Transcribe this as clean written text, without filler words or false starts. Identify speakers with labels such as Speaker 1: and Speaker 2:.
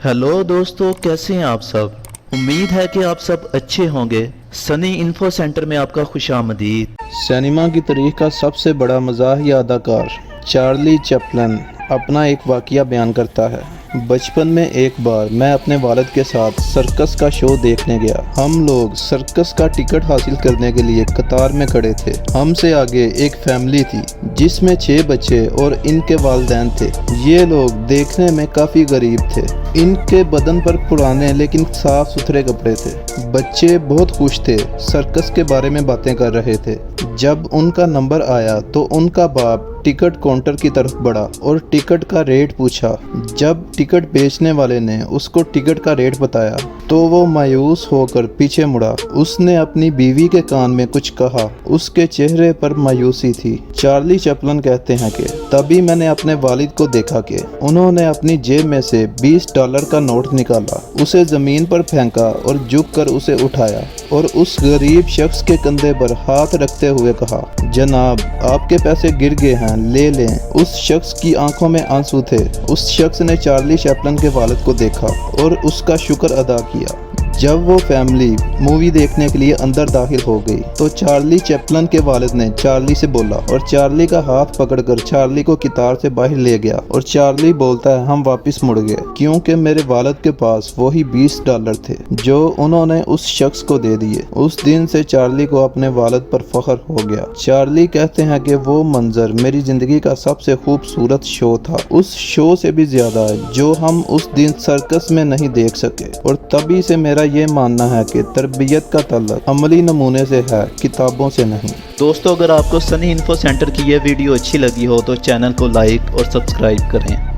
Speaker 1: Hello दोस्तों, कैसे हैं आप सब। उम्मीद है कि आप सब अच्छे होंगे। सनी इन्फो सेंटर में आपका खुशामदीद।
Speaker 2: सिनेमा की तारीख का सबसे बड़ा मज़ाहिया अदाकार चार्ली चैपलिन अपना एक वाक़या बयान करता है। बचपन में एक बार मैं अपने वालिद के साथ सर्कस का शो देखने गया। हम लोग सर्कस का टिकट हासिल करने के लिए कतार में खड़े थे। हमसे आगे एक फैमिली थी जिसमें 6 बच्चे और इनके वालिदैन थे। ये लोग देखने में काफ़ी गरीब थे। इनके बदन पर पुराने लेकिन साफ सुथरे कपड़े थे। बच्चे बहुत खुश थे, सर्कस के बारे में बातें कर रहे थे। जब उनका नंबर आया तो उनका बाप टिकट काउंटर की तरफ बढ़ा और टिकट का रेट पूछा। जब टिकट बेचने वाले ने उसको टिकट का रेट बताया तो वो मायूस होकर पीछे मुड़ा। उसने अपनी बीवी के कान में कुछ कहा। उसके चेहरे पर मायूसी थी। चार्ली चैपलिन कहते हैं कि तभी मैंने अपने वालिद को देखा कि उन्होंने अपनी जेब में से $20 का नोट निकाला, उसे ज़मीन पर फेंका और झुककर उसे उठाया और उस गरीब शख्स के कंधे पर हाथ रखते हुए कहा, जनाब आपके पैसे गिर गए हैं, ले लें। उस शख्स की आंखों में आंसू थे। उस शख्स ने चार्ली चैपलिन के वालिद को देखा और उसका शुक्र अदा किया। जब वो फैमिली मूवी देखने के लिए अंदर दाखिल हो गई तो चार्ली चैपलिन के वालिद ने चार्ली से बोला और चार्ली का हाथ पकड़कर चार्ली को कितार से बाहर ले गया। और चार्ली बोलता है, हम वापस मुड़ गए क्योंकि मेरे वालिद के पास वही $20 थे जो उन्होंने उस शख्स को दे दिए। उस दिन से चार्ली को अपने वालिद पर फख्र हो गया। चार्ली कहते हैं कि वो मंजर मेरी जिंदगी का सबसे खूबसूरत शो था, उस शो से भी ज्यादा जो हम उस दिन सर्कस में नहीं देख सके। और तभी से मेरा ये मानना है कि तरबियत का तल्लुक अमली नमूने से है, किताबों से नहीं।
Speaker 1: दोस्तों, अगर आपको सनी इन्फो सेंटर की यह वीडियो अच्छी लगी हो तो चैनल को लाइक और सब्सक्राइब करें।